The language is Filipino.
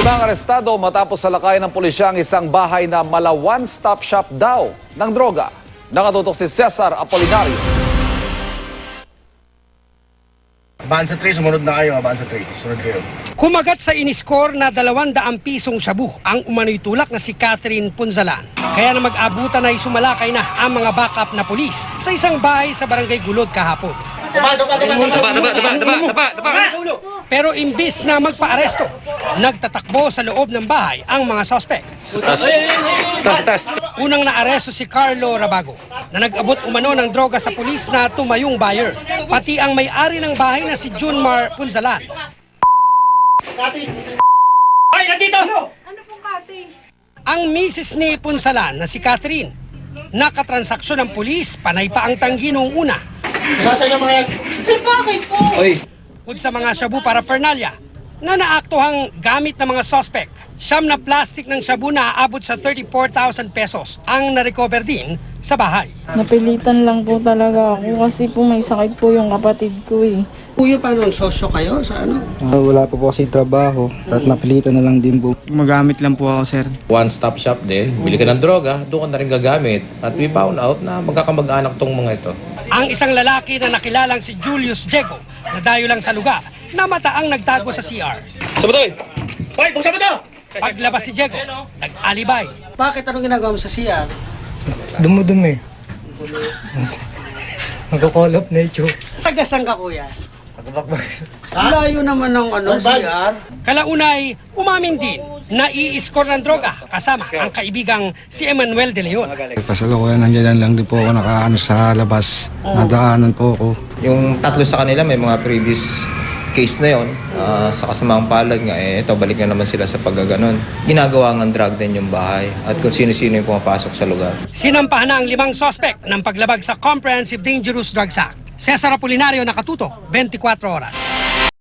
Limang arestado matapos salakay ng pulisya ang isang bahay na mala one-stop shop daw ng droga. Nakatutok si Cesar Apolinario. Abansa 3, sumunod na kayo. Abansa 3, sunod kayo. Kumagat sa iniskor na 200 pisong shabu ang umano'y tulak na si Catherine Punzalan. Kaya na mag-abutan ay sumalakay na ang mga backup na pulis sa isang bahay sa Barangay Gulod kahapon. Pero imbis na magpa-aresto, nagtatakbo sa loob ng bahay ang mga suspect. Unang naaresto si Carlo Rabago na nag-abot umano ng droga sa pulis na tumayong buyer. Pati ang may-ari ng bahay na si Junmar Punzalan. Ay, nandito! Ano pong kati? Ang misis ni Punzalan na si Catherine, nakatransaksyon ng pulis, panay pa ang tanggi noong una. Sasay na mga yan. Sir, bakit po? Bukod sa mga shabu paraphernalia na naaktuhang gamit ng mga suspect, siyam na plastic ng shabu na aabot sa 34,000 pesos ang na-recover din sa bahay. Napilitan lang po talaga ako kasi po may sakit po yung kapatid ko eh. Kuya, paano sosyo kayo sa ano? Wala po kasi trabaho at napilitan na lang din po. Magamit lang po ako, sir. One-stop shop din. Bili ka ng droga, doon ka na rin gagamit. At we found out na magkakamag-anak tong mga ito. Ang isang lalaki na nakilalang si Julius Diego na dayo lang sa lugar na mataang nagtago sa CR. Sabutoy! Hoy, buksan mo to! Paglabas si Diego, nag-alibay. Bakit anong ginagawa mo sa CR? Dumudumi. Nagko-call up nature. Tagasan ka, kuya? Layo naman ng CR. Kalaunay, umamin din na i-score ng droga kasama ang kaibigang si Emmanuel De Leon. Kasalukuyan nandiyan lang din po ako nakaano sa labas. Nadaanan po ako. Yung tatlo sa kanila may mga previous case na yon. Sa kasamaang palad nga, ito balik na naman sila sa paggaganon. Ginagawa ng drug din yung bahay at kung sino-sino yung pumapasok sa lugar. Sinampahan na ang 5 suspect ng paglabag sa Comprehensive Dangerous Drugs Act. Cesar Apolinario, nakatutok, 24 oras.